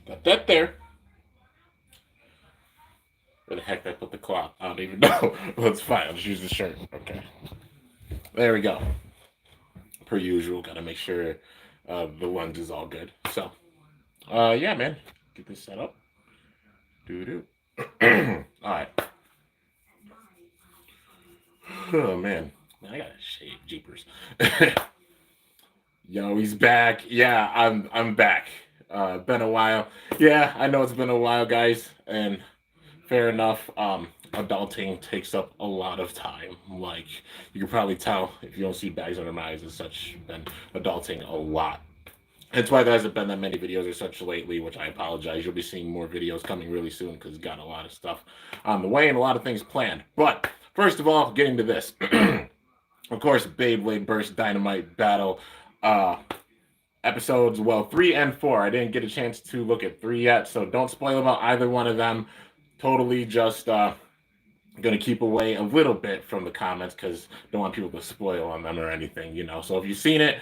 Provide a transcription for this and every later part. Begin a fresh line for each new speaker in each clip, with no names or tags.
Got that there. Where the heck did I put the cloth? I don't even know. Well, it's fine. I'll just use the shirt. Okay. There we go. Per usual, gotta make sure the lens is all good. So, yeah, man. Get this set up. Doo doo. All right. Oh man, I gotta shave, jeepers. Yo, he's back. Yeah, I'm back. Been a while. Yeah, I know it's been a while, guys, and fair enough. Adulting takes up a lot of time. Like you can probably tell if you don't see bags under my eyes and such. Been adulting a lot. That's why there hasn't been that many videos or such lately, which I apologize. You'll be seeing more videos coming really soon because got a lot of stuff on the way and a lot of things planned. But first of all, getting to this. Of course, Beyblade Burst Dynamite Battle. Uh, Episodes, well, 3 and 4. I didn't get a chance to look at 3 yet, so don't spoil about either one of them. Totally just gonna keep away a little bit from the comments because don't want people to spoil on them or anything. So if you've seen it,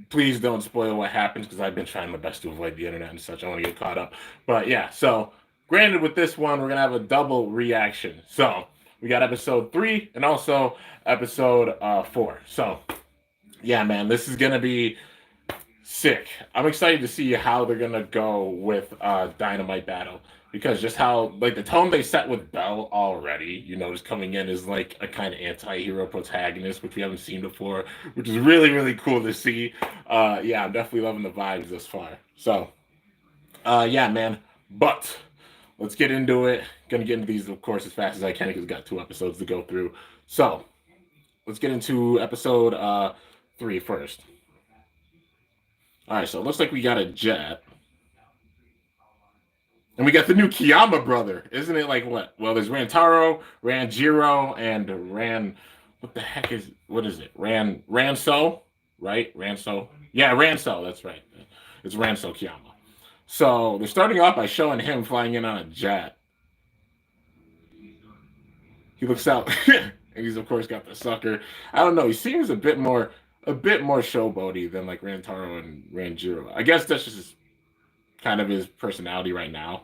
please don't spoil what happens because I've been trying my best to avoid the internet and such. I want to get caught up. But yeah, so granted, with this one, we're gonna have a double reaction. So we got episode 3 and also episode 4. So yeah, man, this is gonna be sick. I'm excited to see how they're gonna go with Dynamite Battle because just how like the tone they set with Belle already, just coming in as like a kind of anti-hero protagonist, which we haven't seen before, which is really really cool to see. Yeah, I'm definitely loving the vibes thus far. So, yeah, man. But let's get into it. Gonna get into these, of course, as fast as I can because we got 2 episodes to go through. So let's get into episode 3 first. All right, so it looks like we got a jet. And we got the new Kiyama brother. Isn't it like what? Well, there's Rantaro, Ranjiro, and what the heck what is it? Ranso? Right? Ranso? Yeah, Ranso, that's right. It's Ranso Kiyama. So they're starting off by showing him flying in on a jet. He looks out and he's of course got the sucker. I don't know, he seems a bit more showboaty than like Rantaro and Ranjiro. I guess that's just kind of his personality right now.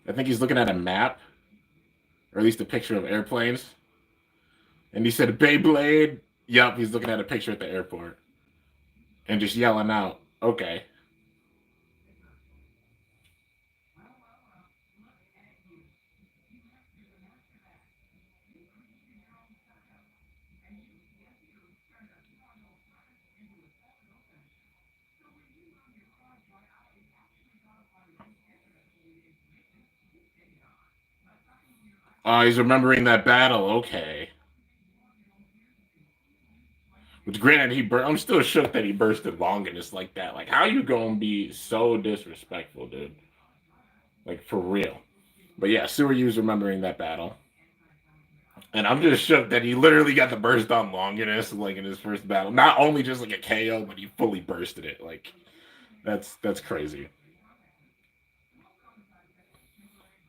I think he's looking at a map, or at least a picture of airplanes. And he said Beyblade. Yup, he's looking at a picture at the airport and just yelling out, okay. Oh, he's remembering that battle. Okay. Which, granted, I'm still shook that he bursted Longinus like that. Like, how you gonna be so disrespectful, dude? Like, for real. But yeah, Suryu's remembering that battle. And I'm just shook that he literally got the burst on Longinus, like, in his first battle. Not only just like a KO, but he fully bursted it. Like, that's crazy.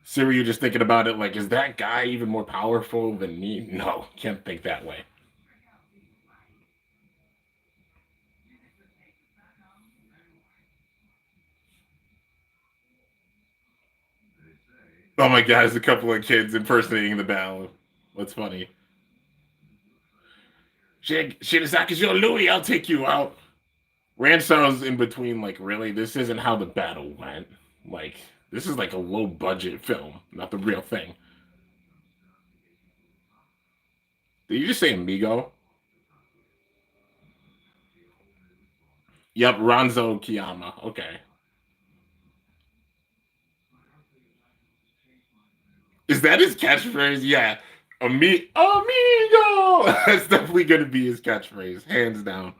Suryu just thinking about it, like, is that guy even more powerful than me? No, can't think that way. Oh my god, there's a couple of kids impersonating the battle. What's funny? Shirasaki's your Louis, I'll take you out. Ransell's in between, like, really? This isn't how the battle went. Like, this is like a low budget film, not the real thing. Did you just say Amigo? Yep, Ranzo Kiyama. Okay. Is that his catchphrase? Yeah. Amigo! That's definitely going to be his catchphrase, hands down.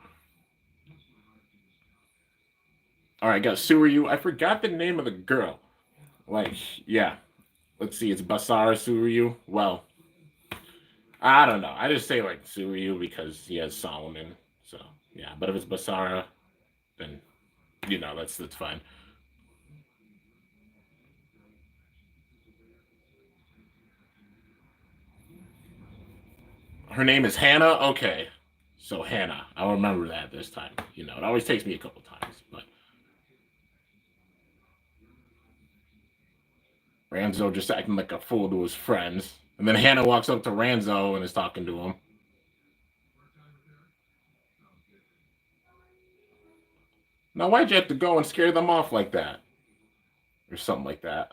All right, got Suryu. I forgot the name of the girl. Like, yeah. Let's see, it's Basara Suryu. Well, I don't know. I just say like Suryu because he has Solomon. So yeah, but if it's Basara, then that's fine. Her name is Hannah. Okay, so Hannah. I'll remember that this time. It always takes me a couple times, but Ranzo just acting like a fool to his friends. And then Hannah walks up to Ranzo and is talking to him. Now, why'd you have to go and scare them off like that? Or something like that.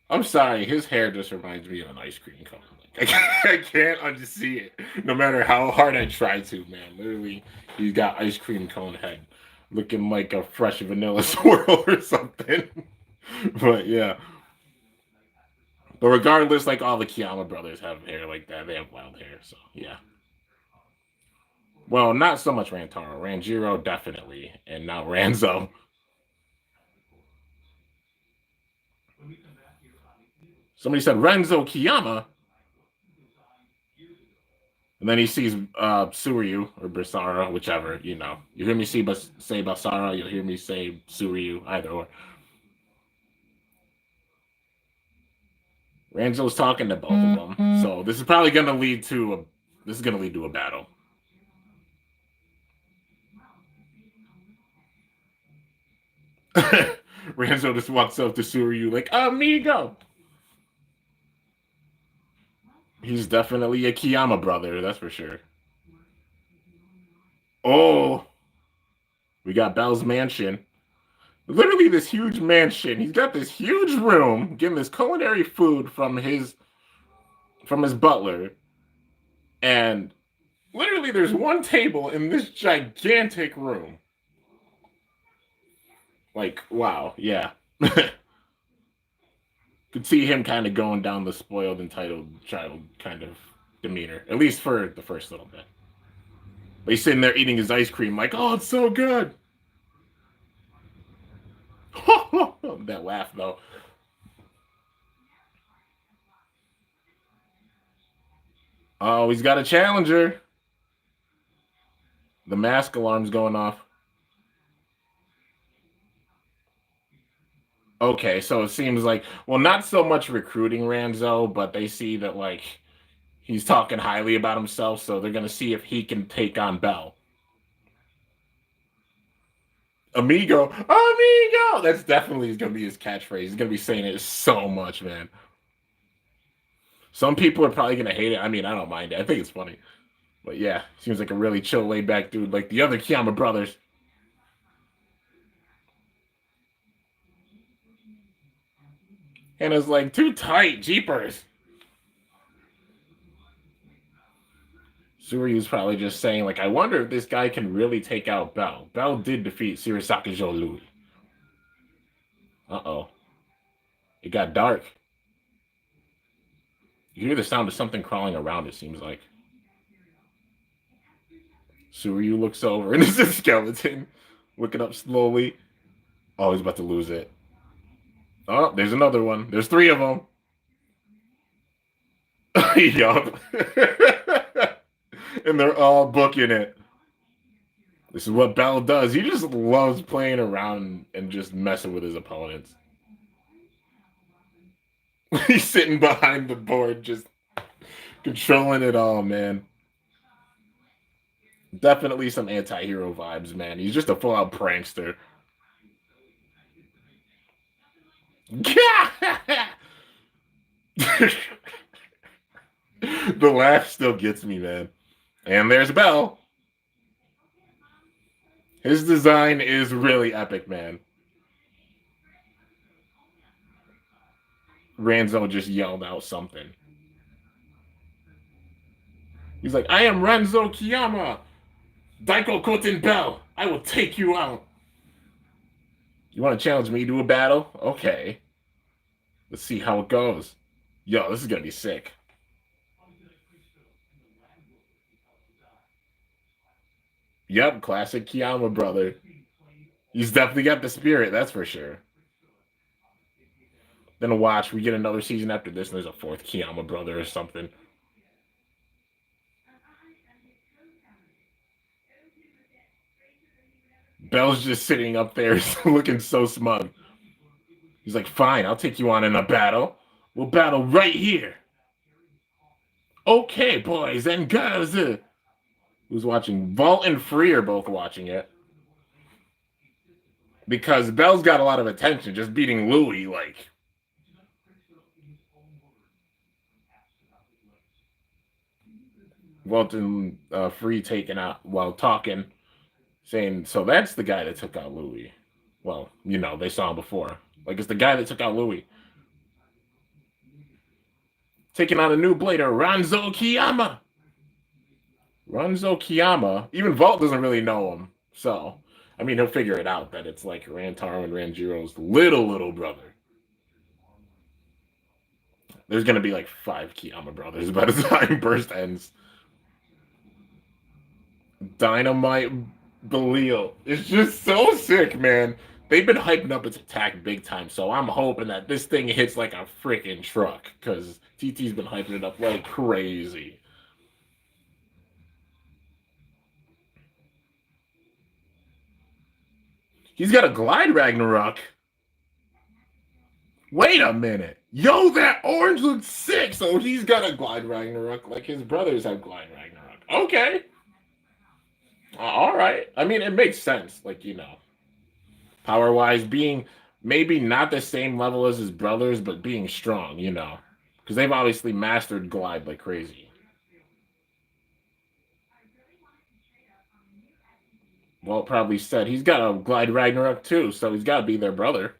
I'm sorry, his hair just reminds me of an ice cream cone. Like, I can't unsee it, no matter how hard I try to, man. Literally, he's got ice cream cone head, looking like a fresh vanilla swirl or something. But yeah. But regardless, like all the Kiyama brothers have hair like that. They have wild hair, so yeah. Well, not so much Rantaro. Ranjiro definitely, and now Ranzo. Somebody said Renzo Kiyama, and then he sees Suryu or Basara, whichever, you know. You hear me say Basara, you'll hear me say Suryu, either or. Ranzo's talking to both of them, so this is probably going to lead to a battle. Ranzo just walks up to Suryu like, amigo. He's definitely a Kiyama brother, that's for sure. Oh, we got Bell's mansion. Literally this huge mansion. He's got this huge room, getting this culinary food from his butler. And literally there's one table in this gigantic room. Like, wow, yeah. Could see him kind of going down the spoiled, entitled child kind of demeanor, at least for the first little bit. But he's sitting there eating his ice cream, like, oh, it's so good. That laugh, though. Oh, he's got a challenger. The mask alarm's going off. Okay, so it seems like, well, not so much recruiting Ranzo, but they see that, like, he's talking highly about himself, so they're going to see if he can take on Bell. Amigo, amigo. That's definitely going to be his catchphrase. He's going to be saying it so much, man. Some people are probably going to hate it. I mean, I don't mind it. I think it's funny. But yeah, seems like a really chill, laid back dude, like the other Kiyama brothers. And it's like, too tight, jeepers. Suryu's probably just saying, like, I wonder if this guy can really take out Bell. Bell did defeat Shirisaka Joe. Uh-oh. It got dark. You hear the sound of something crawling around, it seems like. Suryu looks over, and it's a skeleton looking up slowly. Oh, he's about to lose it. Oh, there's another one. There's three of them. Yup. And they're all booking it. This is what Bell does. He just loves playing around and just messing with his opponents. He's sitting behind the board, just controlling it all, man. Definitely some anti-hero vibes, man. He's just a full-out prankster. The laugh still gets me, man. And there's Bell. His design is really epic, man. Ranzo just yelled out something. He's like, I am Renzo Kiyama. Daiko Koten Bell. I will take you out. You want to challenge me to a battle? Okay. Let's see how it goes. Yo, this is going to be sick. Yep, classic Kiyama brother. He's definitely got the spirit, that's for sure. Then watch, we get another season after this, and there's a fourth Kiyama brother or something. Bell's just sitting up there looking so smug. He's like, fine, I'll take you on in a battle. We'll battle right here. Okay, boys and girls. Who's watching? Vault and Free are both watching it. because Bell's got a lot of attention just beating Louis. Like, Walton Free taken out while talking, saying, "So that's the guy that took out Louis." Well, they saw him before. Like, it's the guy that took out Louis. Taking out a new blader, Ranzo Kiyama. Ranzo Kiyama. Even Vault doesn't really know him. So, I mean, he'll figure it out that it's like Rantaro and Ranjiro's little brother. There's going to be like 5 Kiyama brothers by the time Burst ends. Dynamite Belial. It's just so sick, man. They've been hyping up its attack big time, so I'm hoping that this thing hits like a freaking truck, because TT's been hyping it up like crazy. He's got a Glide Ragnarok. Wait a minute. Yo, that orange looks sick. So he's got a Glide Ragnarok like his brothers have Glide Ragnarok. Okay. All right. I mean, it makes sense. Like, power wise, being maybe not the same level as his brothers, but being strong, because they've obviously mastered Glide like crazy. Well, probably said he's got a Glide Ragnarok too, so he's got to be their brother.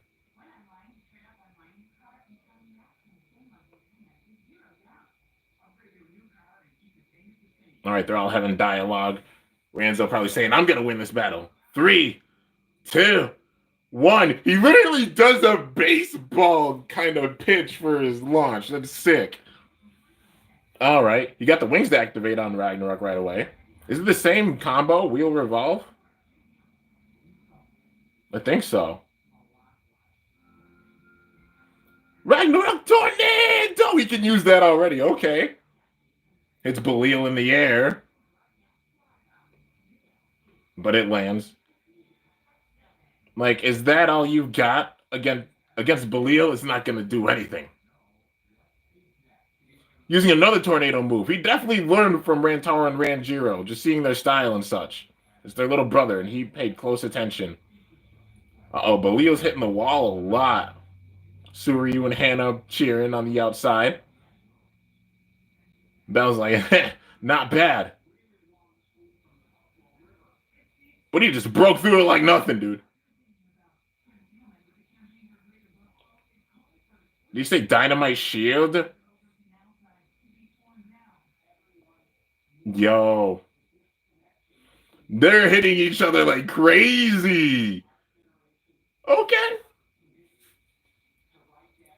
All right, they're all having dialogue. Ranzo probably saying, "I'm going to win this battle." 3, 2, 1. He literally does a baseball kind of pitch for his launch. That's sick. All right. You got the wings to activate on Ragnarok right away. Is it the same combo, wheel revolve? I think so. Ragnarok Tornado! We can use that already. Okay. It's Belial in the air. But it lands. Like, is that all you've got against Belial? It's not going to do anything. Using another tornado move. He definitely learned from Rantaro and Ranjiro, just seeing their style and such. It's their little brother, and he paid close attention. Uh-oh, Belial's hitting the wall a lot. Suryu and Hannah cheering on the outside. Bell's like, not bad. But he just broke through it like nothing, dude. Did you say Dynamite Shield? Yo. They're hitting each other like crazy. Okay.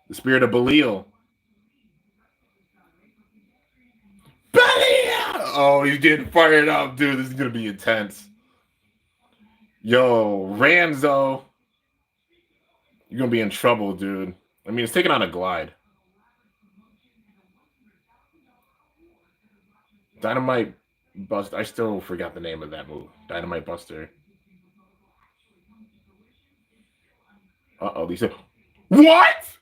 The spirit of Belial. Belial! Oh, he's getting fired up, dude. This is going to be intense. Yo, Ranzo. You're going to be in trouble, dude. I mean, it's taking on a Glide. Dynamite Buster. I still forgot the name of that move. Dynamite Buster. Uh-oh, Lisa. What?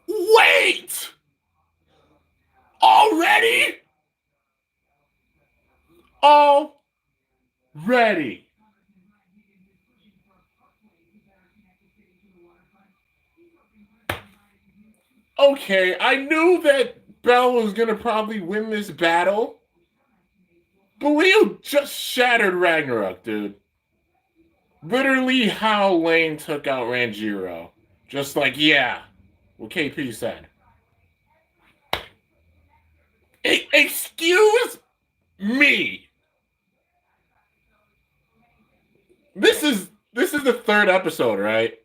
Wait! Already? Already. Okay, I knew that Bell was going to probably win this battle. But Leo just shattered Ragnarok, dude. Literally how Lane took out Ranjiro. Just like, yeah, what KP said. Excuse me. This is the 3rd episode, right?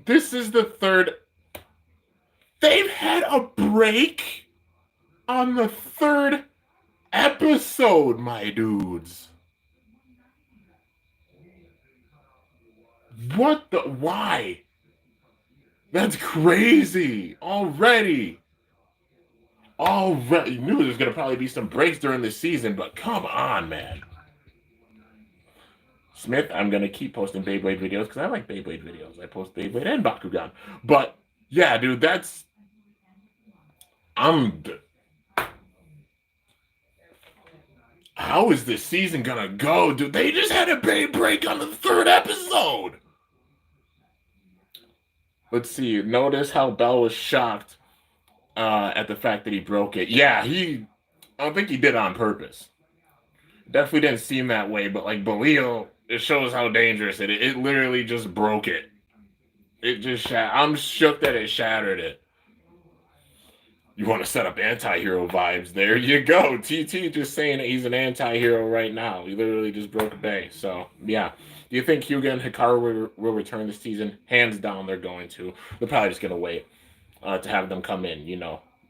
This is the 3rd. They've had a break on the 3rd episode, my dudes. What the? Why? That's crazy. Already. You knew there's going to probably be some breaks during the season, but come on, man. Smith, I'm going to keep posting Beyblade videos because I like Beyblade videos. I post Beyblade and Bakugan. But, yeah, dude, that's I'm. How is this season gonna go, dude? They just had a big break on the third episode. Let's see. Notice how Bell was shocked at the fact that he broke it. Yeah, he. I don't think he did it on purpose. Definitely didn't seem that way, but like Belial, it shows how dangerous it is. It literally just broke it. It just I'm shook that it shattered it. You want to set up anti-hero vibes? There you go. TT just saying that he's an anti-hero right now. He literally just broke a bay. So yeah. Do you think Hyuga and Hikaru will return this season? Hands down, they're going to. They're probably just gonna wait to have them come in.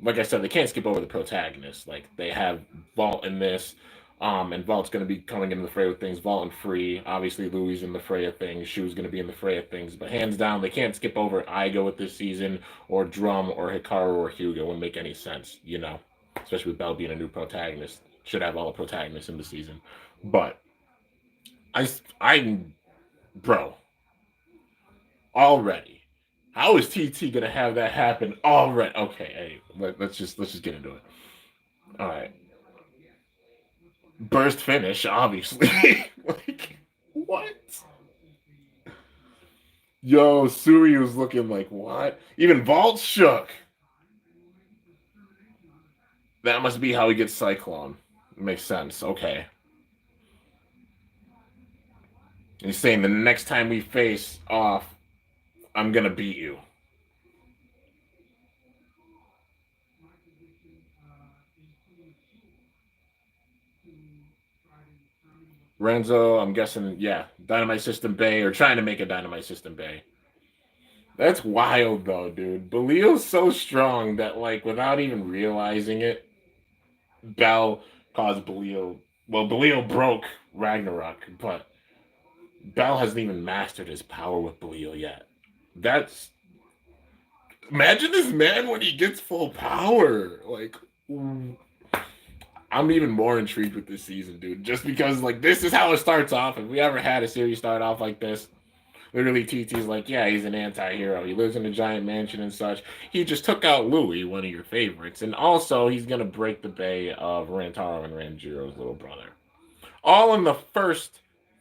Like I said, they can't skip over the protagonists. Like they have Vault in this, and Vault's going to be coming into the fray with things. Vault and Free, obviously Louis in the fray of things. Shu's going to be in the fray of things. But hands down, they can't skip over Igo with this season, or Drum, or Hikaru, or Hyuga. Wouldn't make any sense, especially with Bell being a new protagonist. Should have all the protagonists in the season. But bro, already. How is TT gonna have that happen already? Okay, hey, let's just get into it. All right, burst finish, obviously. Like what? Yo, Suri was looking like what? Even Vault shook. That must be how he gets Cyclone. Makes sense. Okay. He's saying the next time we face off, I'm gonna beat you. Renzo, I'm guessing, yeah, Dynamite System Bay, or trying to make a Dynamite System Bay. That's wild, though, dude. Belial's so strong that, like, without even realizing it, Bell caused Belial. Well, Belial broke Ragnarok, but Bell hasn't even mastered his power with Belial yet. That's. Imagine this man when he gets full power. Like, I'm even more intrigued with this season, dude. Just because, like, this is how it starts off. If we ever had a series start off like this, literally TT's like, yeah, he's an anti-hero. He lives in a giant mansion and such. He just took out Louis, one of your favorites. And also, he's going to break the bay of Rantaro and Ranjiro's little brother. All in the first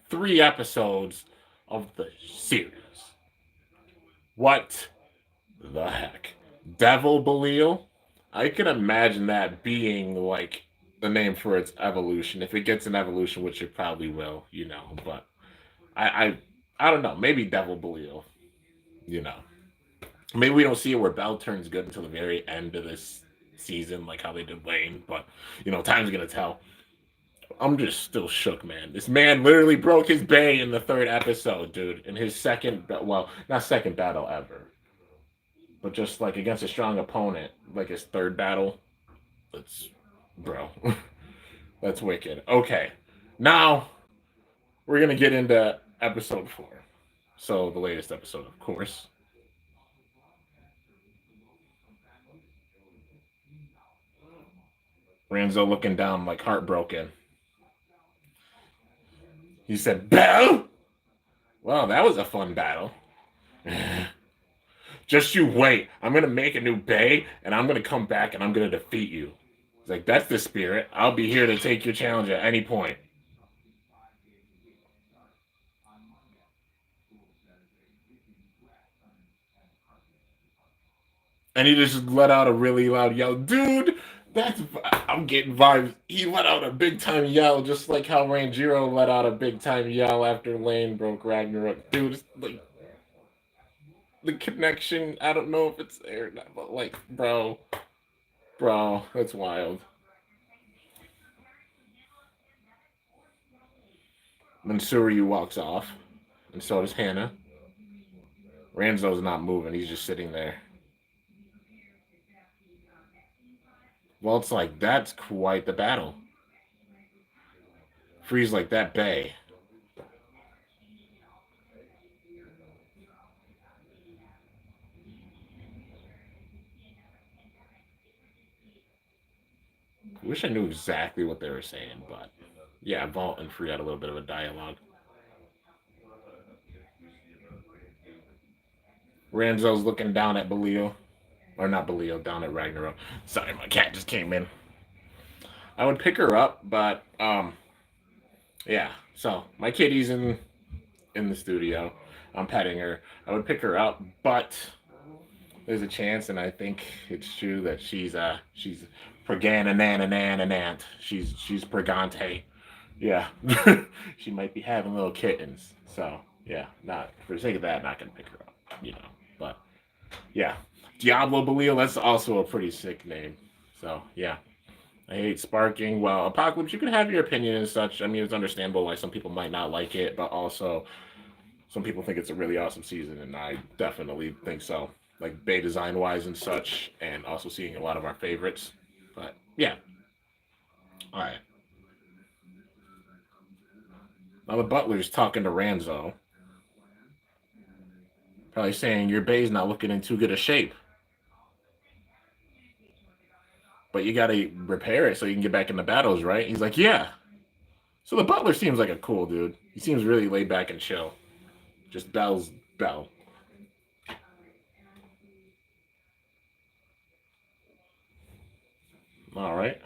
3 episodes of the series. What the heck? Devil Belial? I can imagine that being, like, the name for its evolution. If it gets an evolution, which it probably will, but I don't know. Maybe Devil Belial, you know. Maybe we don't see it where Bell turns good until the very end of this season, like how they did Wayne. But time's gonna tell. I'm just still shook, man. This man literally broke his bay in the 3rd episode, dude. In his not second battle ever, but just like against a strong opponent, like his 3rd battle. Bro, that's wicked. Okay, now we're gonna get into episode 4. So the latest episode, of course. Ranzo looking down like heartbroken. He said, Bell? Well, that was a fun battle. Just you wait. I'm going to make a new bay, and I'm going to come back, and I'm going to defeat you. He's like, that's the spirit. I'll be here to take your challenge at any point. And he just let out a really loud yell. Dude, I'm getting vibes. He let out a big time yell, just like how Ranjiro let out a big time yell after Lane broke Ragnarok. Dude, it's like the connection. I don't know if it's there or not, but like, bro, that's wild. Then Suryu walks off, and so does Hannah. Ranzo's not moving; he's just sitting there. Well, it's like that's quite the battle. Freeze like that bay. Wish I knew exactly what they were saying, but yeah, Vault and Free had a little bit of a dialogue. Ranzo's looking down at Belial. or not Belial, down at Ragnarok. Sorry, my cat just came in. I would pick her up, but yeah. So my kitty's in the studio. I'm petting her. I would pick her up, but there's a chance, and I think it's true that she's preganananananant. She's pregante. Yeah, she might be having little kittens. So yeah, not for the sake of that, not gonna pick her up. You know, but yeah, Diablo Belial. That's also a pretty sick name. So yeah. I hate sparking. Well, Apocalypse, you can have your opinion and such. I mean, it's understandable why some people might not like it, but also some people think it's a really awesome season, and I definitely think so. Like bay design wise and such, and also seeing a lot of our favorites. But yeah, all right. Now the butler's talking to Ranzo, probably saying your bay's not looking in too good a shape, but you got to repair it so you can get back in the battles, right? He's like, yeah. So the butler seems like a cool dude. He seems really laid back and chill. Just Bell's Bell. All right.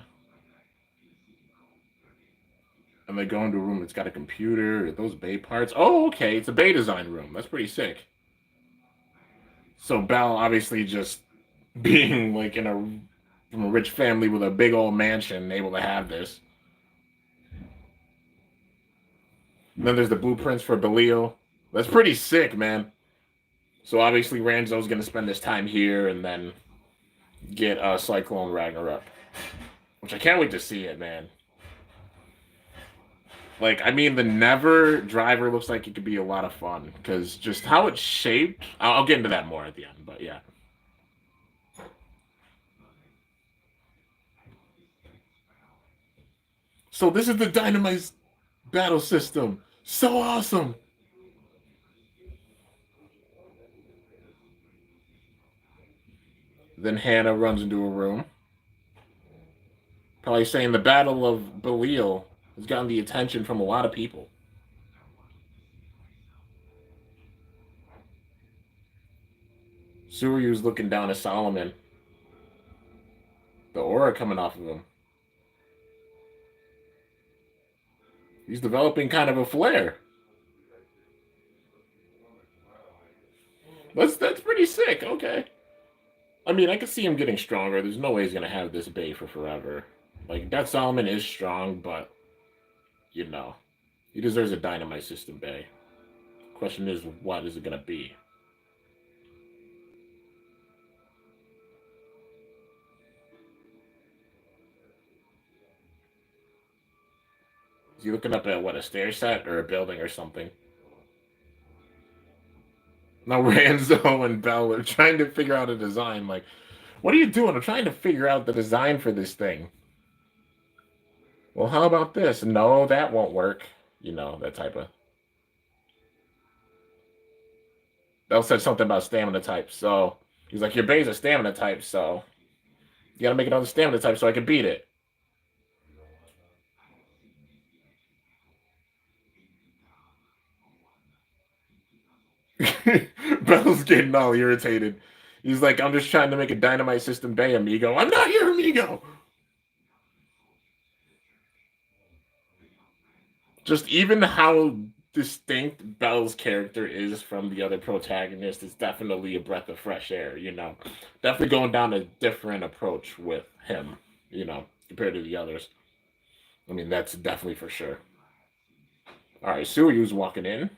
And they go into a room that's got a computer, those bay parts. Oh, okay, it's a bay design room. That's pretty sick. So Bell obviously just being like in a from a rich family with a big old mansion, able to have this. And then there's the blueprints for Belial. That's pretty sick, man. So obviously Ranzo's gonna spend this time here and then get Cyclone Ragnarok, which I can't wait to see it, man. Like, I mean, the Never driver looks like it could be a lot of fun because just how it's shaped. I'll get into that more at the end, but yeah. So this is the Dynamite battle system. So awesome. Then Hannah runs into a room, probably saying the Battle of Belial has gotten the attention from a lot of people. Suryu's looking down at Solomon, the aura coming off of him. He's developing kind of a flare. That's pretty sick. Okay. I mean, I could see him getting stronger. There's no way he's gonna have this bay for forever. Like Death Solomon is strong, but you know, he deserves a dynamite system bay. Question is, what is it gonna be? Is he looking up at what, a stair set or a building or something? Now Ranzo and Bell are trying to figure out a design. Like, what are you doing? I'm trying to figure out the design for this thing. Well, how about this? No, that won't work. You know, that type of. Bell said something about stamina type. So he's like, your base a stamina type, so you gotta make it on the stamina type so I can beat it. Bell's getting all irritated. He's like, I'm just trying to make a dynamite system bay, amigo. I'm not your amigo. Just even how distinct Bell's character is from the other protagonist is definitely a breath of fresh air, you know. Definitely going down a different approach with him, you know, compared to the others. I mean, that's definitely for sure. All right, Suryu's walking in.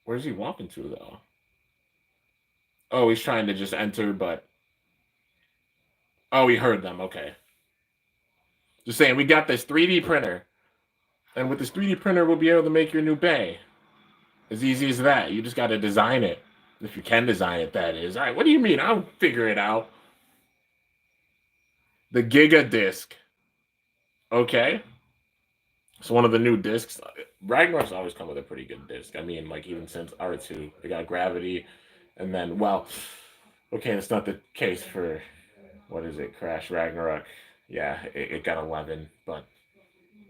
Where's he walking to, though? Oh, he's trying to just enter, but. Oh, he heard them. Okay. Just saying, we got this 3D printer. And with this 3D printer, we'll be able to make your new bay. As easy as that. You just got to design it. If you can design it, that is. All right, what do you mean? I'll figure it out. The Giga Disc. Okay. So one of the new discs. Ragnarok's always come with a pretty good disc. I mean, like even since R2, they got Gravity, and then okay, that's not the case for what is it? Crash Ragnarok. Yeah, it got 11, but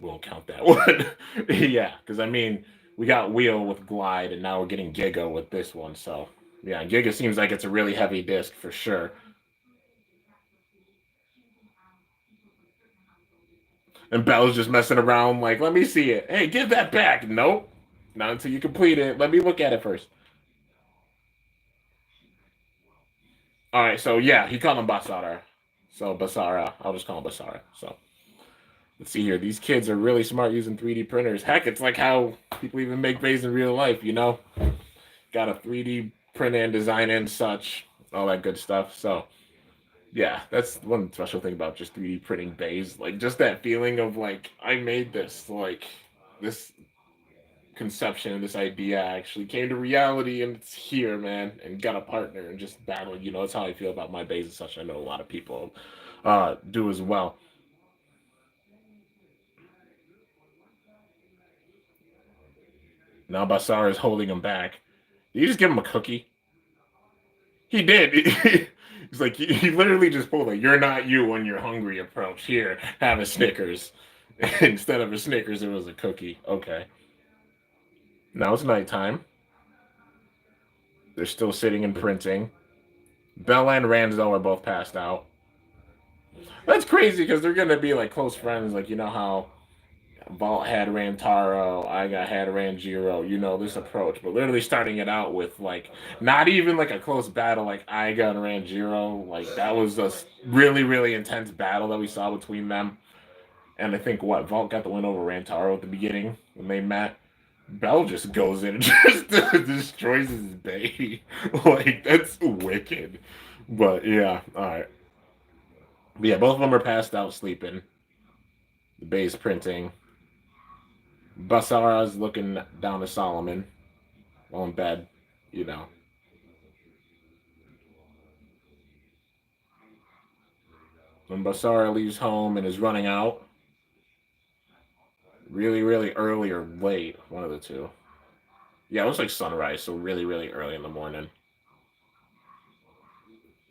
we won't count that one. Yeah, because I mean, We got Wheel with Glide, and now we're getting Giga with this one. So yeah, Giga seems like it's a really heavy disc for sure. And Bell's just messing around, like, let me see it. Hey, give that back. Nope. Not until you complete it. Let me look at it first. All right, so yeah, he called him Basara. So Basara, I'll just call him Basara. So let's see here. These kids are really smart using 3D printers. Heck, it's like how people even make bays in real life, you know? Got a 3D print and design and such, all that good stuff. So yeah, that's one special thing about just 3D printing bays. Like just that feeling of like I made this, like this conception, this idea actually came to reality and it's here, man, and got a partner and just battled. You know, that's how I feel about my bays and such. I know a lot of people do as well. Now Basar is holding him back. Did you just give him a cookie? He did. He's like he literally just pulled a "You're not you when you're hungry" approach. Here, have a Snickers. Instead of a Snickers, it was a cookie. Okay. Now it's nighttime. They're still sitting and printing. Bella and Ramsdell are both passed out. That's crazy because they're gonna be like close friends. Like you know how Vault had Rantaro, I got had Ranjiro. You know this approach, but literally starting it out with like not even like a close battle like I got Ranjiro. Like that was a really intense battle that we saw between them. And I think what Vault got the win over Rantaro at the beginning when they met. Bell just goes in and just destroys his bay. Like that's wicked. But yeah, all right. But yeah, both of them are passed out sleeping. The bay's printing. Basara's looking down to Solomon while in bed, you know. When Basara leaves home and is running out, really early or late, one of the two. Yeah, it was like sunrise, so really early in the morning.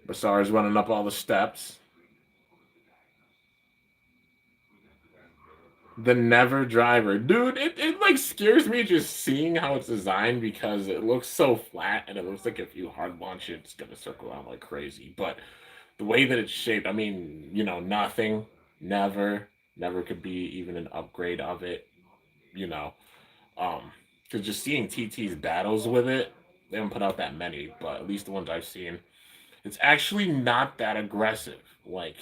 Basara's running up all the steps. The Never Driver. Dude, it like scares me just seeing how it's designed because it looks so flat and it looks like if you hard launch it, it's gonna circle around like crazy. But the way that it's shaped, I mean, you know, nothing, never could be even an upgrade of it, you know. Because just seeing TT's battles with it, they haven't put out that many, but at least the ones I've seen, it's actually not that aggressive. Like,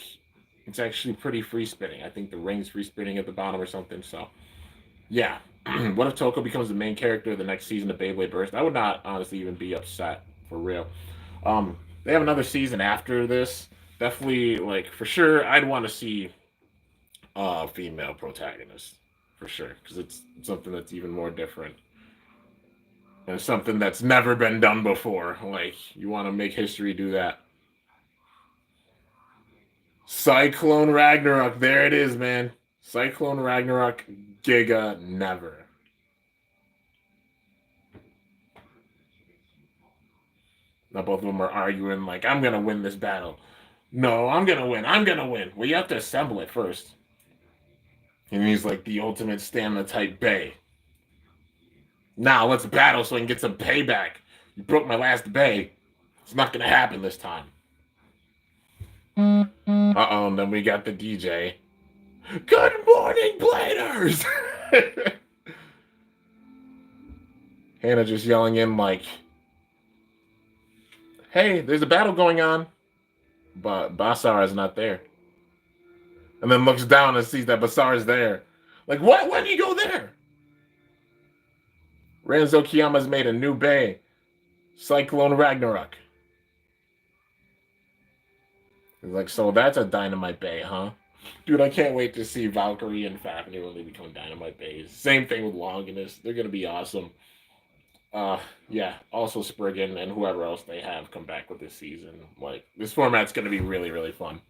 it's actually pretty free spinning. I think the ring's free spinning at the bottom or something. So, yeah. What if Toko becomes the main character of the next season of Beyblade Burst? I would not honestly even be upset for real. They have another season after this. Definitely, like for sure, I'd want to see a female protagonist for sure because it's something that's even more different and something that's never been done before. Like you want to make history, do that. Cyclone Ragnarok, there it is, man. Cyclone Ragnarok, Giga, never. Now both of them are arguing like, I'm gonna win this battle. No, I'm gonna win. I'm gonna win. Well, you have to assemble it first. And he's like the ultimate stamina type Bay. Now let's battle so I can get some payback. You broke my last Bay. It's not gonna happen this time. Uh-oh, and then we got the DJ. Good morning, Bladers! Hannah just yelling in like, hey, there's a battle going on. But Basar is not there. And then looks down and sees that Basar is there. Like, what? Why did you go there? Renzo Kiyama's made a new bay. Cyclone Ragnarok. He's like, so that's a Dynamite Bay, huh? Dude, I can't wait to see Valkyrie and Fafnir when they become Dynamite Bays. Same thing with Longinus. They're gonna be awesome. Yeah. Also Spriggan and whoever else they have come back with this season. Like this format's gonna be really fun.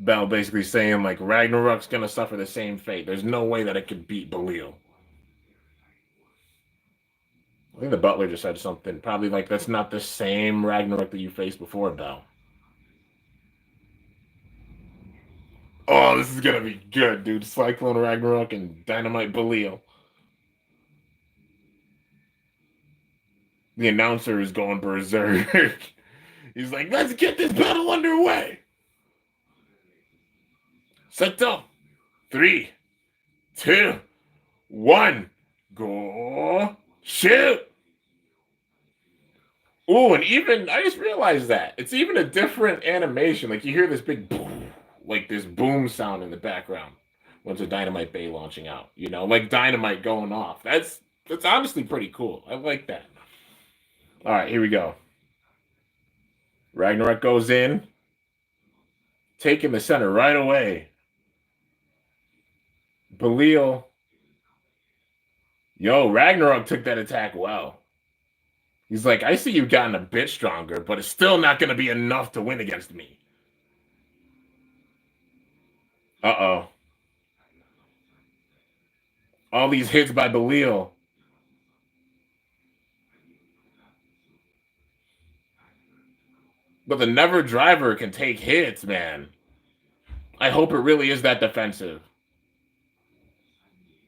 Bell basically saying like Ragnarok's gonna suffer the same fate. There's no way that it could beat Belial. I think the butler just said something. Probably like that's not the same Ragnarok that you faced before, Bell. Oh, this is gonna be good, dude. Cyclone Ragnarok and Dynamite Belial. The announcer is going berserk. He's like, let's get this battle underway. Set up. 3, 2, 1. Go. Shoot. Oh, and even I just realized that it's even a different animation. Like you hear this big boom, like this boom sound in the background once a Dynamite Bay launching out. You know, like dynamite going off. That's honestly pretty cool. I like that. All right, here we go. Ragnarok goes in, taking the center right away. Belial, yo, Ragnarok took that attack well. He's like, I see you've gotten a bit stronger, but it's still not going to be enough to win against me. Uh-oh. All these hits by Belial. But the Never Driver can take hits, man. I hope it really is that defensive.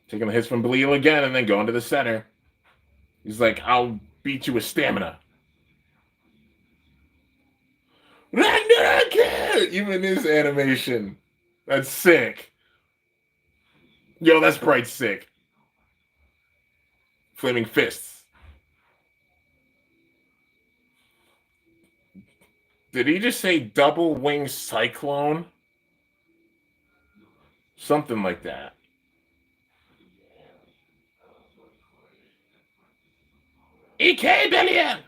Taking the hits from Belial again and then going to the center. He's like, I'll beat you with stamina. Ragnarok! Even his animation. That's sick. Yo, that's bright sick. Flaming fists. Did he just say double wing cyclone? Something like that. EK Billion!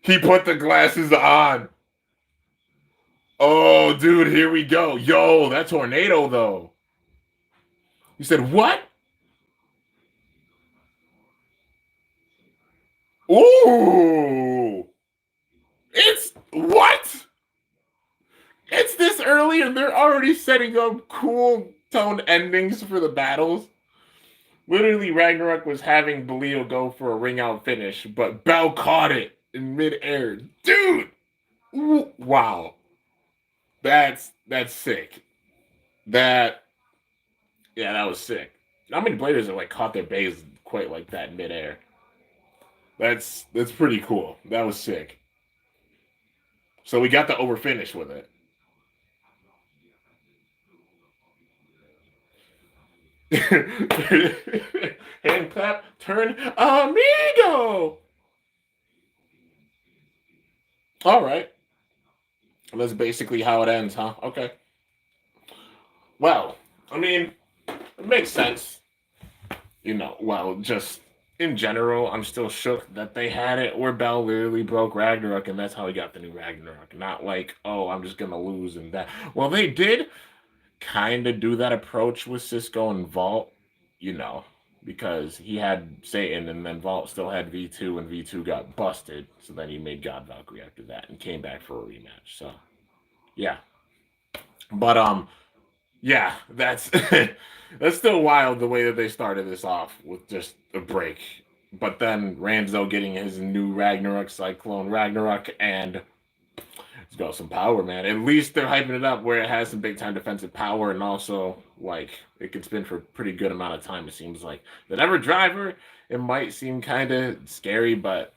He put the glasses on. Oh, dude, here we go. Yo, that tornado, though. You said, what? Ooh. It's what? It's this early and they're already setting up cool tone endings for the battles. Literally, Ragnarok was having Belial go for a ring out finish, but Bell caught it in midair. Dude! Wow. That's sick. That that was sick. Not many bladers have like caught their bays quite like that in midair. That's pretty cool. That was sick. So we got the over finish with it. Hand clap, turn, amigo. All right. That's basically how it ends, huh? Okay. Well, I mean, it makes sense. You know, well, just in general, I'm still shook that they had it where Bell literally broke Ragnarok, and that's how he got the new Ragnarok. Not like, oh, I'm just gonna lose and that. Well, they did kind of do that approach with Cisco and Vault, you know, because he had Satan and then Vault still had V2 and V2 got busted. So then he made God Valkyrie after that and came back for a rematch. So, yeah. But yeah, that's that's still wild the way that they started this off with just a break. But then Ranzo getting his new Ragnarok, Cyclone Ragnarok, and it's got some power, man. At least they're hyping it up where it has some big time defensive power, and also like it can spin for a pretty good amount of time. It seems like the Never Driver. It might seem kind of scary, but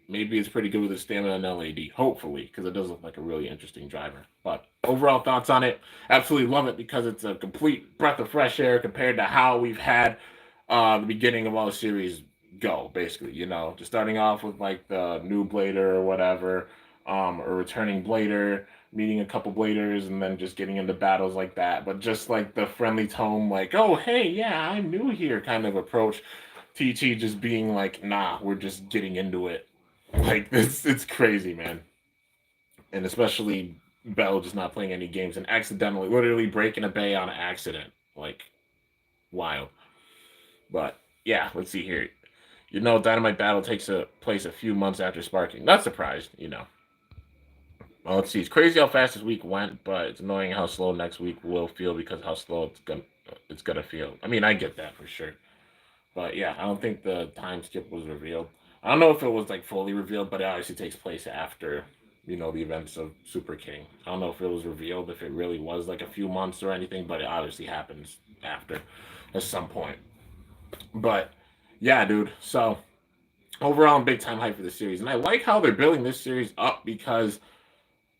maybe it's pretty good with the stamina and LAD. Hopefully, because it does look like a really interesting driver. But overall thoughts on it? Absolutely love it because it's a complete breath of fresh air compared to how we've had the beginning of all the series go. Basically, you know, just starting off with like the new Blader or whatever a returning blader, meeting a couple bladers, and then just getting into battles like that. But just like the friendly tone, like, oh, hey, yeah, I'm new here kind of approach. TT just being like, nah, we're just getting into it. Like, this, it's crazy, man. And especially Bell just not playing any games and accidentally, literally breaking a bay on accident. Like, wild. But yeah, let's see here. You know, Dynamite Battle takes place a few months after sparking. Not surprised, you know. Well, let's see. It's crazy how fast this week went, but it's annoying how slow next week will feel because how slow it's gonna feel. I mean, I get that for sure. But yeah, I don't think the time skip was revealed. I don't know if it was like fully revealed, but it obviously takes place after the events of Super King. I don't know if it was revealed, if it really was like a few months or anything, but it obviously happens after at some point. But yeah, dude. So overall, I'm big time hype for the series, and I like how they're building this series up because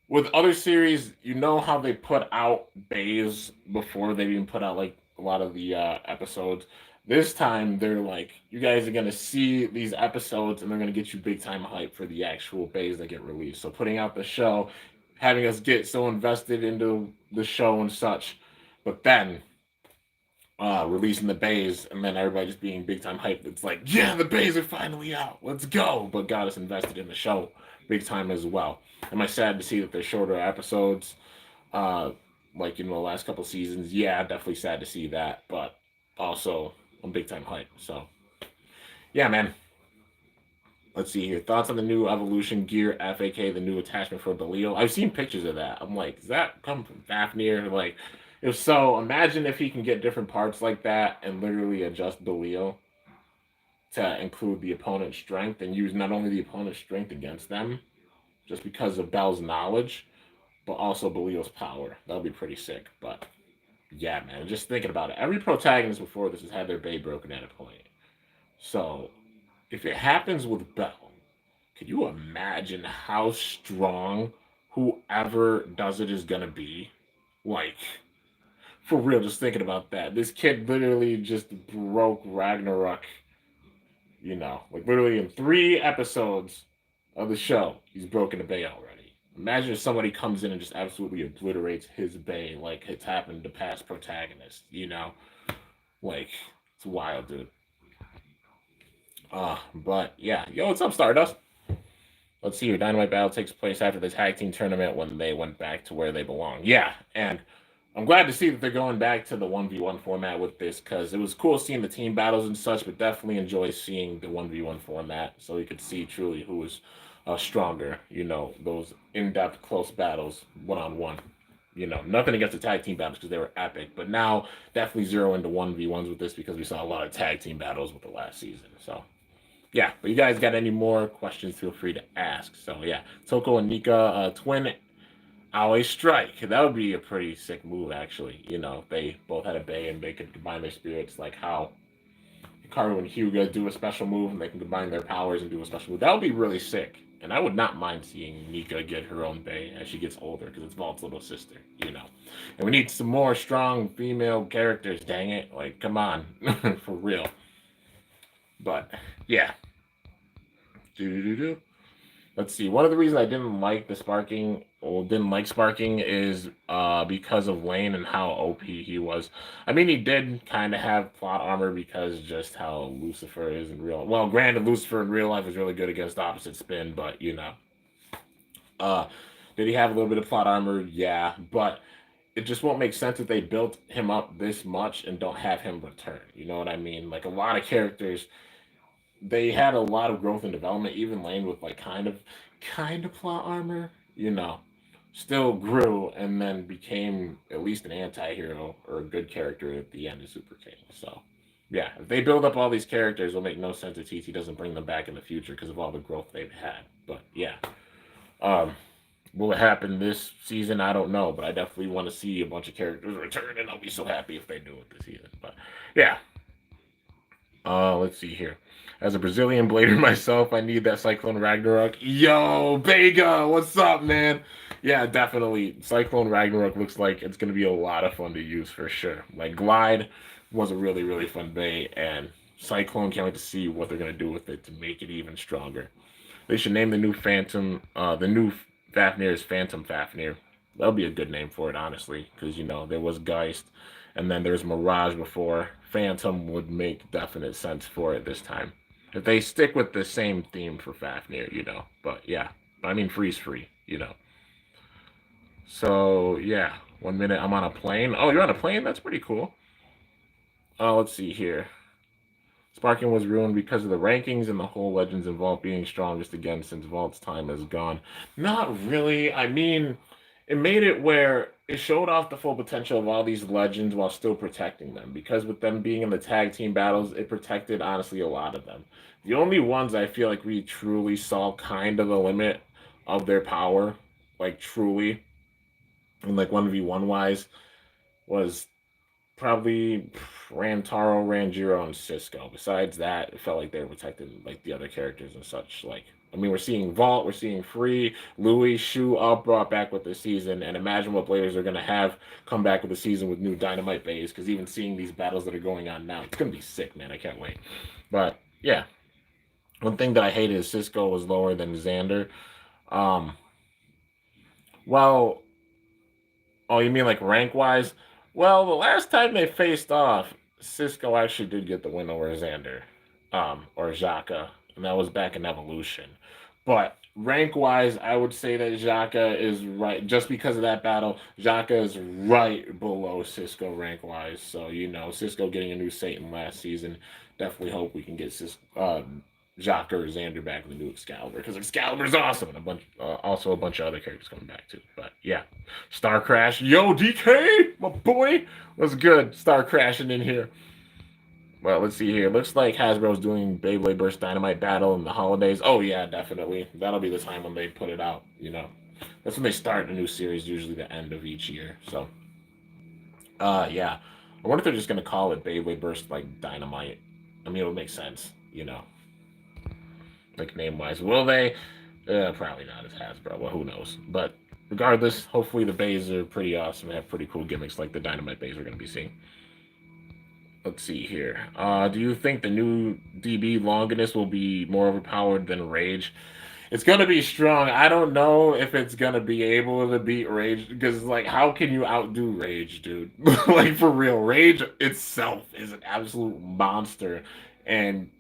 with other series, you know how they put out bays before they even put out like a lot of the episodes. This time they're like, you guys are gonna see these episodes, and they're gonna get you big time hype for the actual bays that get released. So putting out the show, having us get so invested into the show and such, but then releasing the bays and then everybody just being big time hyped. It's like, yeah, the bays are finally out. Let's go. But got us invested in the show big time as well. Am I sad to see that they're shorter episodes? Uh, like in the last couple seasons, yeah, definitely sad to see that. But also, I'm big time hyped. So yeah, man. Let's see here. Thoughts on the new evolution gear, FAK, the new attachment for Belio? I've seen pictures of that. I'm like, does that come from Fafnir? Like, if so, imagine if he can get different parts like that and literally adjust Belio to include the opponent's strength and use not only the opponent's strength against them, just because of Bell's knowledge, but also Belio's power. That would be pretty sick. But yeah, man, just thinking about it. Every protagonist before this has had their bay broken at a point. So if it happens with Bell, could you imagine how strong whoever does it is gonna be? Like, for real, just thinking about that. This kid literally just broke Ragnarok, like literally in 3 episodes of the show, he's broken a bay already. Imagine if somebody comes in and just absolutely obliterates his bay like it's happened to past protagonists. Like, it's wild, dude. But yeah. Yo, what's up, Stardust? Let's see here. Dynamite battle takes place after the tag team tournament when they went back to where they belong. Yeah, and I'm glad to see that they're going back to the 1v1 format with this because it was cool seeing the team battles and such, but definitely enjoy seeing the 1v1 format so you could see truly who is stronger. Those in-depth close battles one-on-one. Nothing against the tag team battles because they were epic, but now definitely zero into 1v1s with this because we saw a lot of tag team battles with the last season. So yeah, but you guys got any more questions, feel free to ask. So yeah, Toko and Nika, twin always strike. That would be a pretty sick move, actually. If they both had a bay and they could combine their spirits, like how Hikaru and Hyuga do a special move and they can combine their powers and do a special move. That would be really sick. And I would not mind seeing Nika get her own bay as she gets older because it's Vault's little sister. And we need some more strong female characters, dang it. Like, come on. For real. But, yeah. Let's see. One of the reasons I didn't like sparking is because of Lane and how OP he was. I mean, he did kind of have plot armor because just how Lucifer is in real. Well, granted, Lucifer in real life is really good against opposite spin, but did he have a little bit of plot armor? Yeah, but it just won't make sense if they built him up this much and don't have him return. You know what I mean? Like a lot of characters they had a lot of growth and development. Even Lane with like kind of plot armor, still grew and then became at least an anti-hero or a good character at the end of Super King. So yeah, if they build up all these characters, it'll make no sense if TT doesn't bring them back in the future because of all the growth they've had. But yeah. Will it happen this season? I don't know, but I definitely want to see a bunch of characters return, and I'll be so happy if they do it this season. But yeah, let's see here. As a Brazilian blader myself, I need that Cyclone Ragnarok. Yo, Vega, what's up, man? Yeah, definitely. Cyclone Ragnarok looks like it's going to be a lot of fun to use for sure. Like, Glide was a really, really fun bay, and Cyclone, can't wait to see what they're going to do with it to make it even stronger. They should name the new Fafnir is Phantom Fafnir. That'll be a good name for it, honestly, because, there was Geist, and then there was Mirage before. Phantom would make definite sense for it this time. If they stick with the same theme for Fafnir, But yeah, I mean, Freeze free. So yeah, 1 minute I'm on a plane. Oh, you're on a plane? That's pretty cool. Let's see here. Sparking was ruined because of the rankings and the whole Legends and Vault being strongest again since Vault's time is gone. Not really. I mean, it made it where it showed off the full potential of all these legends while still protecting them. Because with them being in the tag team battles, it protected, honestly, a lot of them. The only ones I feel like we truly saw kind of the limit of their power, like truly, and like 1v1 wise, was probably Rantaro, Ranjiro, and Cisco. Besides that, it felt like they were protecting like the other characters and such. Like, I mean, we're seeing Vault, we're seeing Free, Louis, Shu all brought back with this season, and imagine what players are gonna have come back with the season with new Dynamite bays. Because even seeing these battles that are going on now, it's gonna be sick, man. I can't wait. But yeah, one thing that I hated is Cisco was lower than Xander. Um, well, oh, you mean like rank wise? Well, the last time they faced off, Cisco actually did get the win over Xander, or Xhaka, and that was back in Evolution. But rank wise, I would say that Xhaka is right just because of that battle. Xhaka is right below Cisco rank wise. So Cisco getting a new Satan last season. Definitely hope we can get Jacques or Xander back in the new Excalibur because Excalibur's awesome and also a bunch of other characters coming back too. But yeah, Star Crash, yo DK, my boy, was good. Star crashing in here. Well, let's see here. Looks like Hasbro's doing Beyblade Burst Dynamite battle in the holidays. Oh yeah, definitely. That'll be the time when they put it out. That's when they start a new series. Usually the end of each year. So, yeah. I wonder if they're just gonna call it Beyblade Burst like Dynamite. I mean, it would make sense. Like name wise. Will they? Probably not as Hasbro. Well, who knows? But regardless, hopefully the bays are pretty awesome. They have pretty cool gimmicks like the Dynamite bays we're going to be seeing. Let's see here. Do you think the new DB Longinus will be more overpowered than Rage? It's gonna be strong. I don't know if it's gonna be able to beat Rage because, like, how can you outdo Rage, dude? Like for real, Rage itself is an absolute monster, and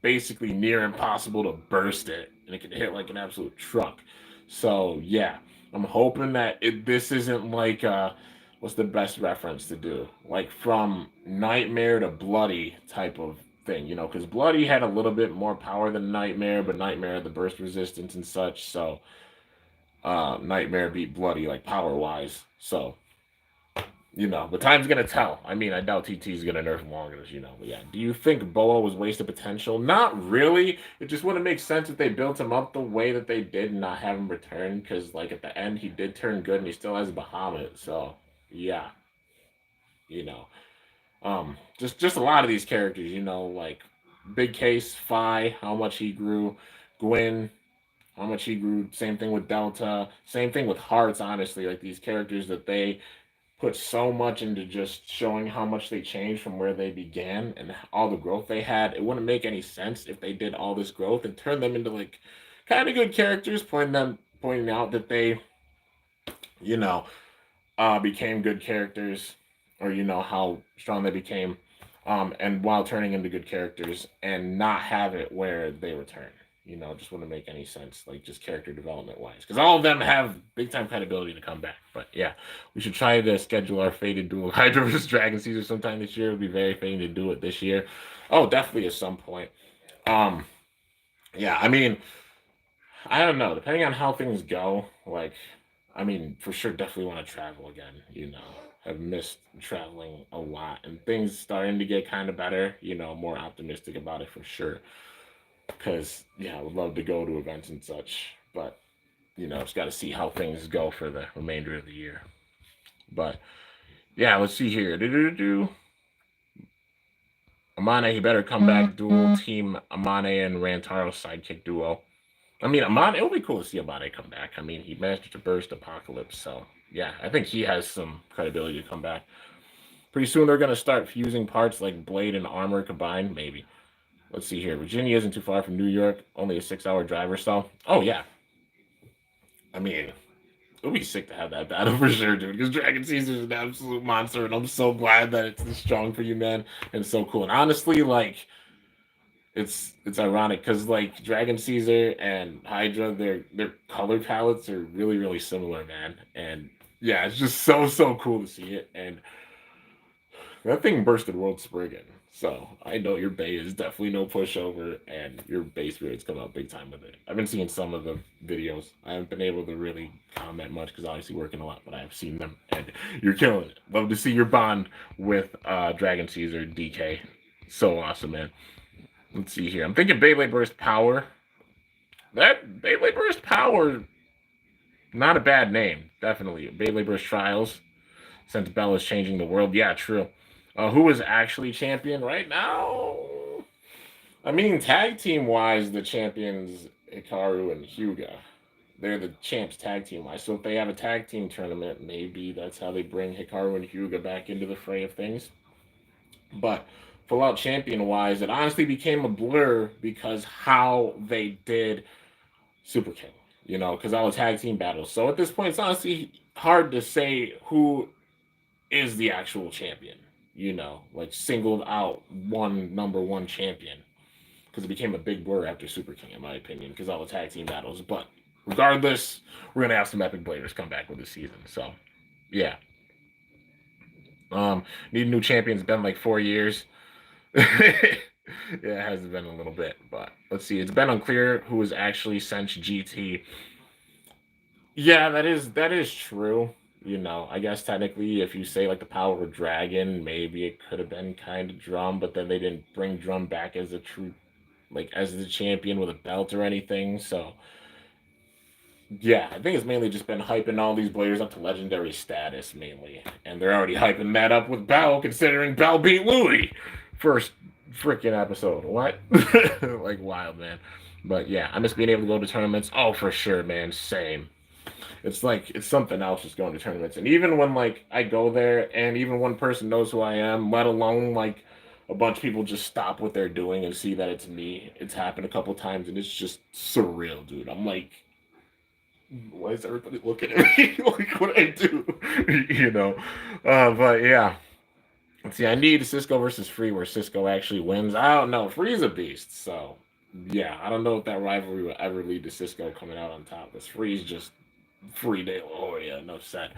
basically near impossible to burst it, and it can hit like an absolute truck. So yeah, I'm hoping that this isn't like what's the best reference to do? Like from Nightmare to Bloody type of thing, because Bloody had a little bit more power than Nightmare, but Nightmare had the burst resistance and such. So Nightmare beat Bloody like power wise. So but time's gonna tell. I mean, I doubt TT's gonna nerf him longer, But yeah, do you think Boa was wasted potential? Not really. It just wouldn't make sense if they built him up the way that they did and not have him return. Because like at the end, he did turn good, and he still has Bahamut. So yeah, you know, just a lot of these characters, like Big Case, Phi, how much he grew, Gwyn, how much he grew. Same thing with Delta. Same thing with Hearts. Honestly, like these characters that they put so much into just showing how much they changed from where they began and all the growth they had. It wouldn't make any sense if they did all this growth and turned them into like kind of good characters, pointing out that they, you know, became good characters, or how strong they became, and while turning into good characters, and not have it where they return. Just wouldn't make any sense, like just character development wise, because all of them have big time credibility to come back. But yeah, we should try to schedule our fated duel Hydra vs Dragon Caesar sometime this year. It would be very fitting to do it this year. Oh, definitely at some point. Um, yeah, I mean, I don't know. Depending on how things go, like, I mean, for sure, definitely want to travel again. Have missed traveling a lot, and things starting to get kind of better. More optimistic about it for sure. Because yeah, I would love to go to events and such, but just got to see how things go for the remainder of the year. But yeah, let's see here. Amane, he better come back. Dual team Amane and Rantaro sidekick duo. I mean, Amane, it would be cool to see Amane come back. I mean, he managed to burst Apocalypse, so yeah, I think he has some credibility to come back. Pretty soon they're going to start fusing parts like blade and armor combined, maybe. Let's see here. Virginia isn't too far from New York, only a 6-hour drive or so. Oh, yeah. I mean, it would be sick to have that battle for sure, dude, because Dragon Caesar is an absolute monster, and I'm so glad that it's this strong for you, man, and it's so cool. And honestly, like, it's ironic because like Dragon Caesar and Hydra, their color palettes are really really similar, man. And yeah, it's just so cool to see it. And that thing bursted World Spriggan, so I know your Bay is definitely no pushover, and your Bay Spirit's come out big time with it. I've been seeing some of the videos. I haven't been able to really comment much because obviously working a lot, but I have seen them, and you're killing it. Love to see your bond with Dragon Caesar DK. So awesome, man. Let's see here. I'm thinking Beyblade Burst Power. That Beyblade Burst Power Not a bad name, definitely. Beyblade Burst Trials. Since Bell is changing the world, yeah, true. Who is actually champion right now? I mean, tag team wise, the champions Hikaru and Hyuga. They're the champs tag team wise. So if they have a tag team tournament, maybe that's how they bring Hikaru and Hyuga back into the fray of things. But full out champion wise, it honestly became a blur because how they did Super King, because all the tag team battles. So at this point, it's honestly hard to say who is the actual champion, like singled out one number one champion because it became a big blur after Super King, in my opinion, because all the tag team battles. But regardless, we're gonna have some epic bladers come back with this season. So yeah, need a new champion. It's been like 4 years. Yeah, it has been a little bit, but let's see. It's been unclear who was actually sent GT. Yeah, that is true. I guess technically, if you say like the power of dragon, maybe it could have been kind of Drum, but then they didn't bring Drum back as a true, like as the champion with a belt or anything. So yeah, I think it's mainly just been hyping all these players up to legendary status mainly, and they're already hyping that up with Bell, considering Bell beat Louis first freaking episode. What? Like wild, man. But yeah, I miss being able to go to tournaments. Oh, for sure, man. Same. It's like it's something else just going to tournaments. And even when like I go there and even one person knows who I am, let alone like a bunch of people just stop what they're doing and see that it's me. It's happened a couple times and it's just surreal, dude. I'm like, why is everybody looking at me? Like what I do? you know. But yeah. Let's see, I need Cisco versus Free where Cisco actually wins. I don't know. Free's a beast, so yeah, I don't know if that rivalry will ever lead to Cisco coming out on top. Because Free's just Free De La Hoya, enough said.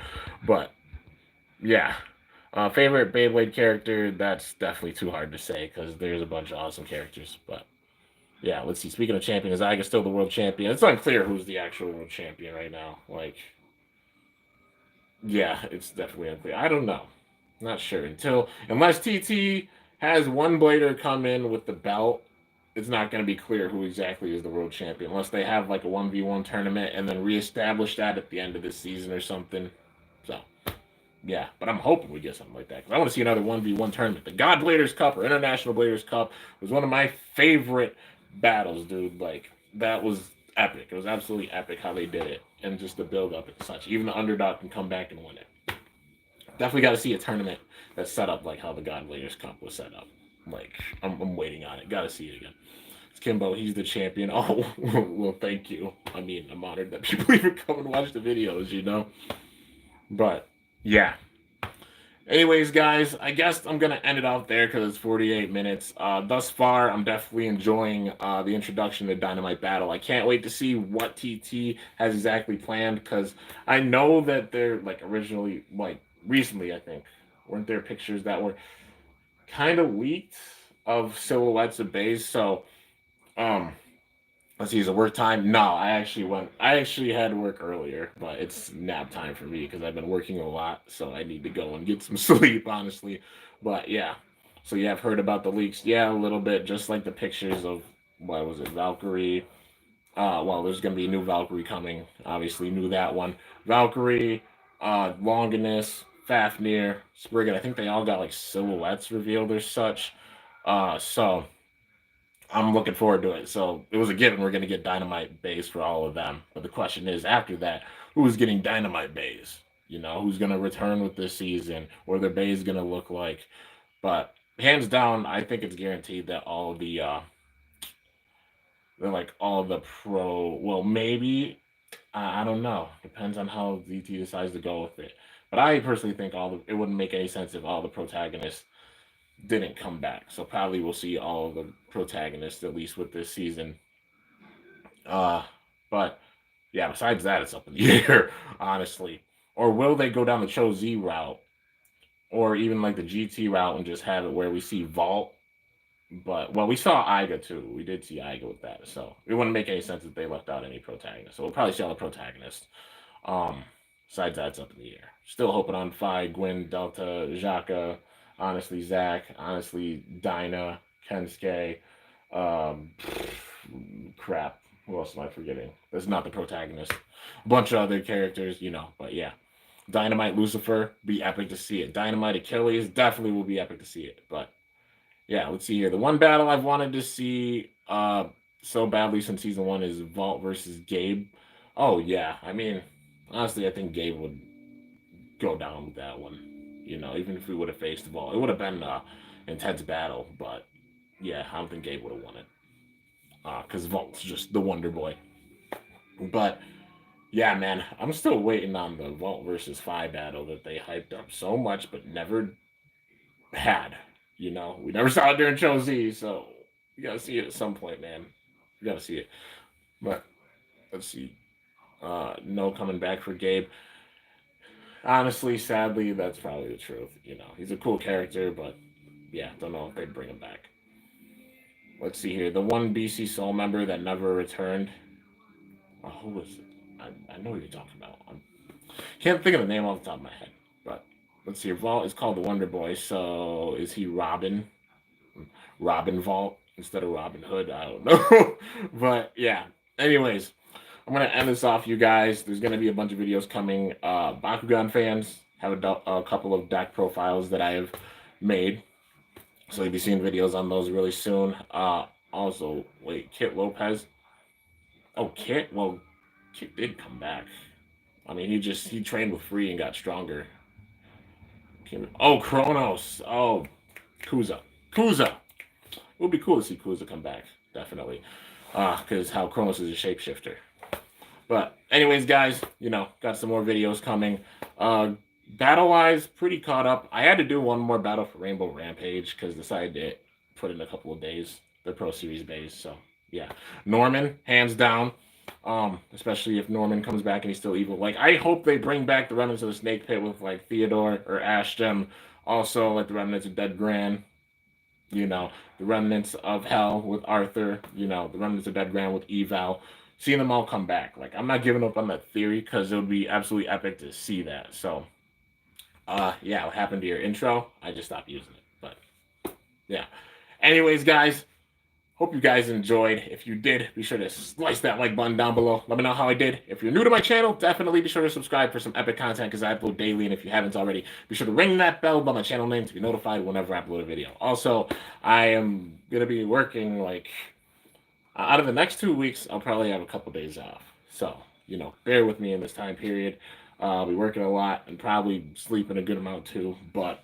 But yeah, favorite Beyblade character? That's definitely too hard to say because there's a bunch of awesome characters. But yeah, let's see. Speaking of champion, is Iga still the world champion? It's unclear who's the actual world champion right now. Like, yeah, it's definitely unclear. I don't know. Not sure unless TT has one blader come in with the belt. It's not going to be clear who exactly is the world champion unless they have like a 1v1 tournament and then reestablish that at the end of the season or something. So yeah, but I'm hoping we get something like that because I want to see another 1v1 tournament. The God Bladers Cup or International Bladers Cup was one of my favorite battles, dude. Like that was epic. It was absolutely epic how they did it and just the build up and such. Even the underdog can come back and win it. Definitely got to see a tournament that's set up like how the God Bladers Cup was set up. Like I'm waiting on it. Got to see it again. It's Kimbo. He's the champion. Oh well, thank you. I mean, I'm honored that people even come and watch the videos. But yeah. Anyways, guys, I guess I'm gonna end it off there because it's 48 minutes. Thus far, I'm definitely enjoying the introduction to Dynamite Battle. I can't wait to see what TT has exactly planned because I know that they're like originally, like recently, I think, weren't there pictures that were kind of leaked of silhouettes of bays. So, um, let's see, is it work time? No, I actually went. I actually had to work earlier, but it's nap time for me because I've been working a lot, so I need to go and get some sleep, honestly. But yeah, so yeah, I've heard about the leaks. Yeah, a little bit, just like the pictures of what was it, Valkyrie. Well, there's gonna be a new Valkyrie coming. Obviously, knew that one. Valkyrie, Longinus, Fafnir, Spriggan. I think they all got like silhouettes revealed or such. So I'm looking forward to it. So it was a given we're going to get Dynamite Bays for all of them. But the question is, after that, who's getting Dynamite Bays? Who's going to return with this season? What are their bays going to look like? But hands down, I think it's guaranteed that all the they're like all the pro. Well, maybe I don't know. Depends on how ZT decides to go with it. But I personally think it wouldn't make any sense if all the protagonists didn't come back. So probably we'll see all of the protagonists at least with this season. Uh, but yeah, besides that, it's up in the air, honestly. Or will they go down the Cho Z route, or even like the GT route and just have it where we see Vault? But well, we saw Iga too. We did see Iga with that, so it wouldn't make any sense if they left out any protagonists. So we'll probably see all the protagonists. Um, Besides that, it's up in the air. Still hoping on Phi, Gwen, Delta, Jaka, honestly Zach, honestly Dinah, Kensuke, um, crap. Who else am I forgetting? That's not the protagonist. A bunch of other characters, but yeah. Dynamite Lucifer, be epic to see it. Dynamite Achilles, definitely will be epic to see it. But yeah, let's see here. The one battle I've wanted to see so badly since season one is Vault versus Gabe. Oh yeah. I mean, honestly, I think Gabe would go down with that one. Even if we would have faced Vault, it would have been an intense battle. But yeah, I don't think Gabe would have won it. Because Vault's just the Wonder Boy. But yeah, man, I'm still waiting on the Vault versus Phi battle that they hyped up so much, but never had. We never saw it during Show Z, so you gotta see it at some point, man. You gotta see it. But let's see. No coming back for Gabe. Honestly, sadly, that's probably the truth. He's a cool character, but yeah, don't know if they'd bring him back. Let's see here. The one BC Soul member that never returned. Oh, who was it? I know who you're talking about. I can't think of the name off the top of my head. But let's see. Vault is called the Wonder Boy. So is he Robin? Robin Vault instead of Robin Hood? I don't know. But yeah. Anyways, I'm gonna end this off, you guys. There's gonna be a bunch of videos coming. Bakugan fans have a couple of deck profiles that I have made, so you'll be seeing videos on those really soon. Also, wait, Kit Lopez. Oh, Kit. Well, Kit did come back. I mean, he trained with Free and got stronger. Oh, Kronos. Oh, Kuza. It would be cool to see Kuza come back, definitely. Because how Kronos is a shapeshifter. But anyways, guys, got some more videos coming. Battle-wise, pretty caught up. I had to do one more battle for Rainbow Rampage because decided to put in a couple of days, the Pro Series days. So yeah, Norman, hands down. Especially if Norman comes back and he's still evil. Like, I hope they bring back the remnants of the Snake Pit with like Theodore or Ashton. Also, like the remnants of Dead Grand. The remnants of Hell with Arthur. The remnants of Dead Grand with Eval. Seeing them all come back. Like, I'm not giving up on that theory because it would be absolutely epic to see that. So, yeah, what happened to your intro? I just stopped using it. But yeah. Anyways, guys. Hope you guys enjoyed. If you did, be sure to slice that like button down below. Let me know how I did. If you're new to my channel, definitely be sure to subscribe for some epic content because I upload daily. And if you haven't already, be sure to ring that bell by my channel name to be notified whenever I upload a video. Also, I am going to be working out of the next 2 weeks, I'll probably have a couple days off. So, bear with me in this time period. I'll be working a lot and probably sleeping a good amount too. But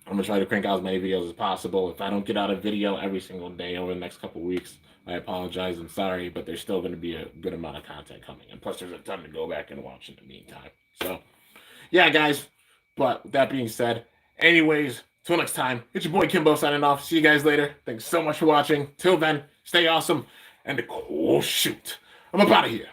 I'm going to try to crank out as many videos as possible. If I don't get out a video every single day over the next couple weeks, I apologize. I'm sorry, but there's still going to be a good amount of content coming. And plus, there's a ton to go back and watch in the meantime. So, yeah, guys. But with that being said, anyways, till next time, it's your boy Kimbo signing off. See you guys later. Thanks so much for watching. Till then, stay awesome and cool shoot. I'm up out of here.